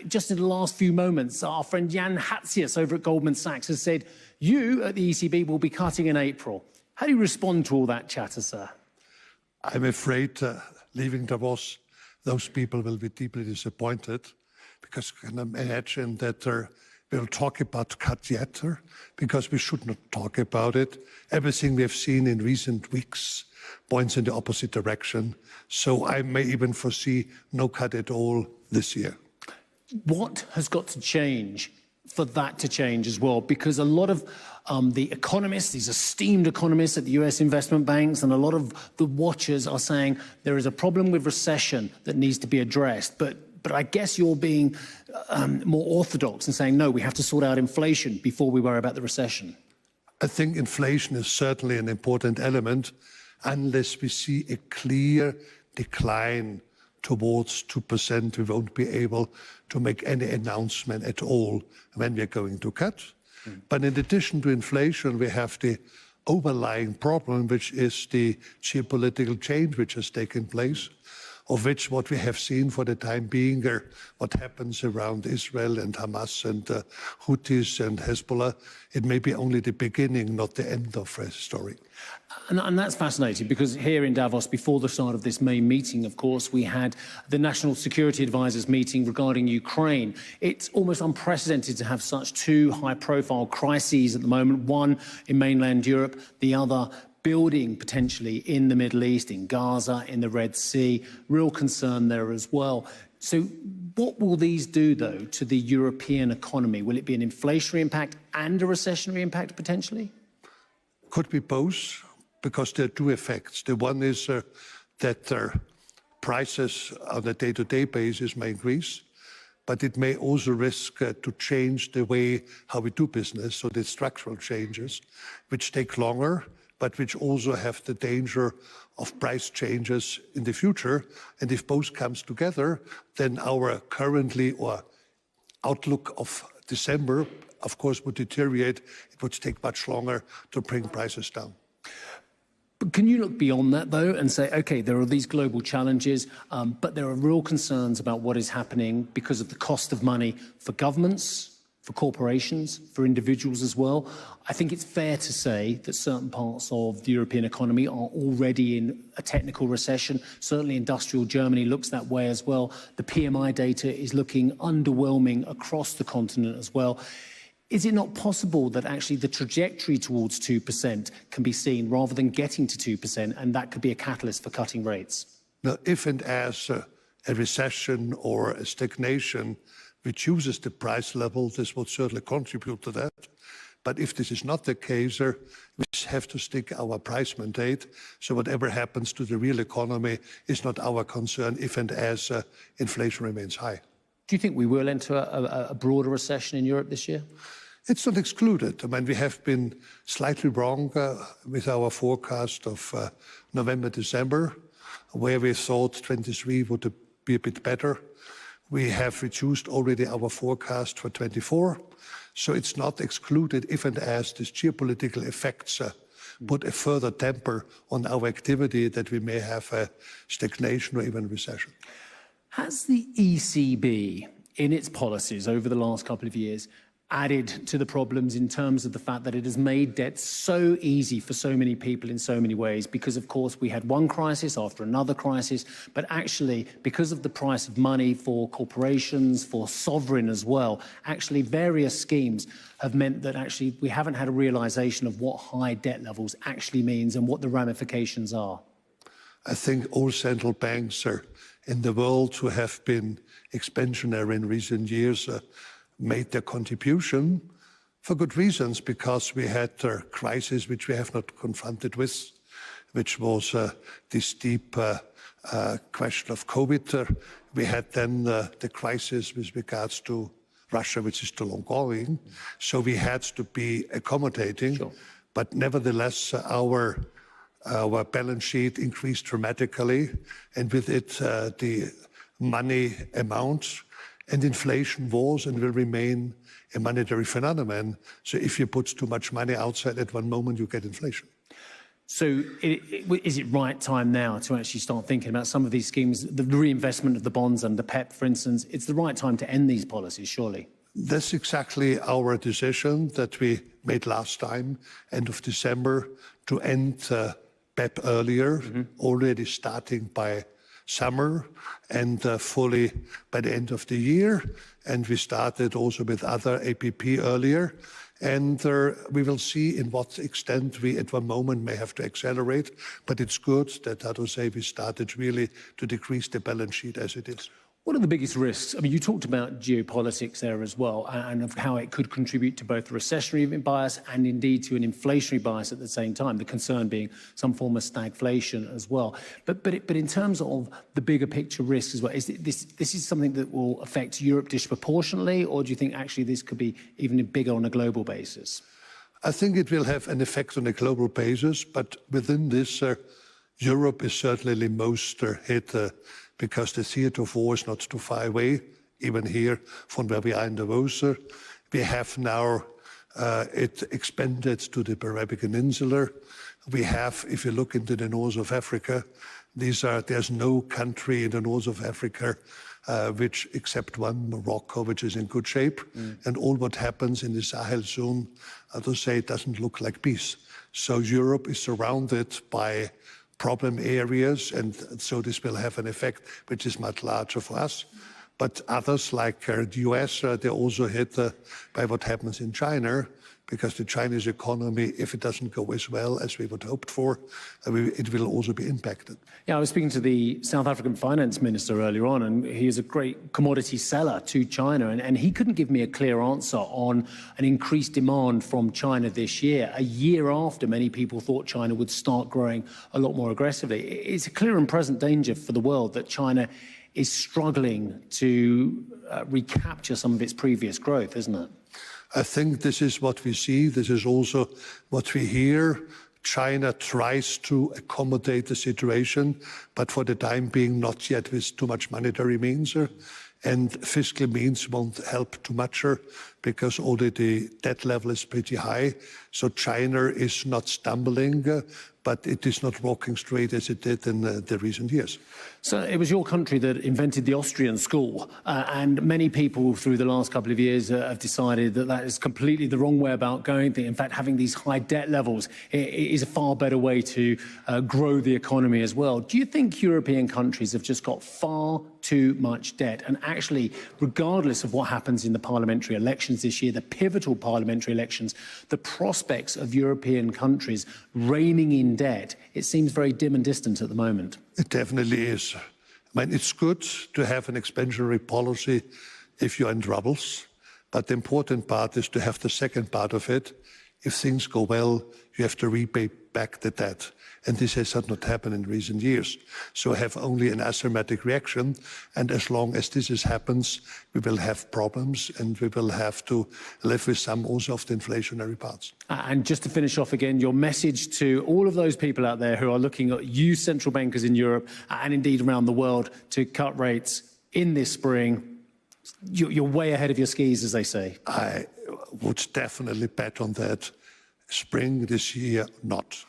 Just in the last few moments, our friend Jan Hatzius over at Goldman Sachs has said, you at the ECB will be cutting in April. How do you respond to all that chatter, sir? I'm afraid leaving Davos, those people will be deeply disappointed, because I can imagine that we'll talk about cut yet, because we should not talk about it. Everything we have seen in recent weeks points in the opposite direction. So I may even foresee no cut at all this year. What has got to change for that to change as well? Because a lot of the economists, these esteemed economists at the US investment banks, and a lot of the watchers are saying there is a problem with recession that needs to be addressed. But I guess you're being more orthodox and saying, no, we have to sort out inflation before we worry about the recession. I think inflation is certainly an important element unless we see a clear decline towards 2%, we won't be able to make any announcement at all when we're going to cut. But in addition to inflation, we have the overlying problem, which is the geopolitical change which has taken place, of which what we have seen for the time being are what happens around Israel and Hamas and Houthis and Hezbollah. It may be only the beginning, not the end of the story. And that's fascinating, because here in Davos, before the start of this main meeting, of course, we had the National Security Advisors meeting regarding Ukraine. It's almost unprecedented to have such two high-profile crises at the moment, one in mainland Europe, the other building potentially in the Middle East, in Gaza, in the Red Sea. Real concern there as well. So what will these do, though, to the European economy? Will it be an inflationary impact and a recessionary impact potentially? Could be both, because there are two effects. The one is that prices on a day-to-day basis may increase, but it may also risk to change the way how we do business, so the structural changes, which take longer, but which also have the danger of price changes in the future. And if both comes together, then our currently or outlook of December, of course, would deteriorate. It would take much longer to bring prices down. But can you look beyond that, though, and say, OK, there are these global challenges, but there are real concerns about what is happening because of the cost of money for governments, for corporations, for individuals as well. I think it's fair to say that certain parts of the European economy are already in a technical recession. Certainly industrial Germany looks that way as well. The PMI data is looking underwhelming across the continent as well. Is it not possible that actually the trajectory towards 2% can be seen rather than getting to 2%, and that could be a catalyst for cutting rates? Now, if and as a recession or a stagnation reduces the price level, this will certainly contribute to that. But if this is not the case, we have to stick our price mandate. So whatever happens to the real economy is not our concern if and as inflation remains high. Do you think we will enter a broader recession in Europe this year? It's not excluded. I mean, we have been slightly wrong with our forecast of November, December, where we thought 23 would be a bit better. We have reduced already our forecast for 24. So it's not excluded if and as these geopolitical effects put a further damper on our activity that we may have a stagnation or even recession. Has the ECB, in its policies over the last couple of years, added to the problems in terms of the fact that it has made debt so easy for so many people in so many ways? Because, of course, we had one crisis after another crisis, but actually, because of the price of money for corporations, for sovereign as well, actually various schemes have meant that actually we haven't had a realization of what high debt levels actually means and what the ramifications are. I think all central banks in the world who have been expansionary in recent years made their contribution for good reasons, because we had a crisis which we have not confronted with, which was this deep question of COVID. We had then the crisis with regards to Russia, which is still ongoing. So we had to be accommodating. Sure. But nevertheless, our balance sheet increased dramatically, and with it the money amount. And inflation was and will remain a monetary phenomenon. So if you put too much money outside at one moment, you get inflation. So is it right time now to actually start thinking about some of these schemes, the reinvestment of the bonds under PEP, for instance? It's the right time to end these policies, surely. That's exactly our decision that we made last time, end of December, to end PEP earlier, already starting by summer and fully by the end of the year. And we started also with other APP earlier. And we will see in what extent we at one moment may have to accelerate. But it's good that, how to say, we started really to decrease the balance sheet as it is. What are the biggest risks? I mean, you talked about geopolitics there as well, and of how it could contribute to both a recessionary bias and indeed to an inflationary bias at the same time, the concern being some form of stagflation as well. But in terms of the bigger picture risks as well, is this is something that will affect Europe disproportionately, or do you think actually this could be even bigger on a global basis? I think it will have an effect on a global basis, but within this, Europe is certainly most hit because the theater of war is not too far away, even here from where we are in Davos. We have now it expanded to the Arabian Peninsula. We have, if you look into the north of Africa, there's no country in the north of Africa which, except one, Morocco, which is in good shape. And all what happens in the Sahel zone, to say, it doesn't look like peace. So Europe is surrounded by problem areas, and so this will have an effect which is much larger for us. But others, like the US, they're also hit by what happens in China, because the Chinese economy, if it doesn't go as well as we would hoped for, it will also be impacted. Yeah, I was speaking to the South African finance minister earlier on, and he is a great commodity seller to China, and he couldn't give me a clear answer on an increased demand from China this year, a year after many people thought China would start growing a lot more aggressively. It's a clear and present danger for the world that China is struggling to recapture some of its previous growth, isn't it? I think this is what we see. This is also what we hear. China tries to accommodate the situation, but for the time being, not yet with too much monetary means. And fiscal means won't help too much because already the debt level is pretty high. So China is not stumbling, but it is not walking straight as it did in the recent years. So it was your country that invented the Austrian school, and many people through the last couple of years have decided that that is completely the wrong way about going. In fact, having these high debt levels is a far better way to grow the economy as well. Do you think European countries have just got far too much debt? And actually, regardless of what happens in the parliamentary elections this year, the pivotal parliamentary elections, the prospects of European countries reigning in debt, it seems very dim and distant at the moment. It definitely is. I mean, it's good to have an expansionary policy if you're in troubles, but the important part is to have the second part of it. If things go well, you have to repay back the debt. And this has not happened in recent years. So have only an asymmetric reaction. And as long as this happens, we will have problems and we will have to live with some also of the inflationary parts. And just to finish off again, your message to all of those people out there who are looking at you central bankers in Europe and indeed around the world to cut rates in this spring. You're way ahead of your skis, as they say. I would definitely bet on that. Spring this year, not.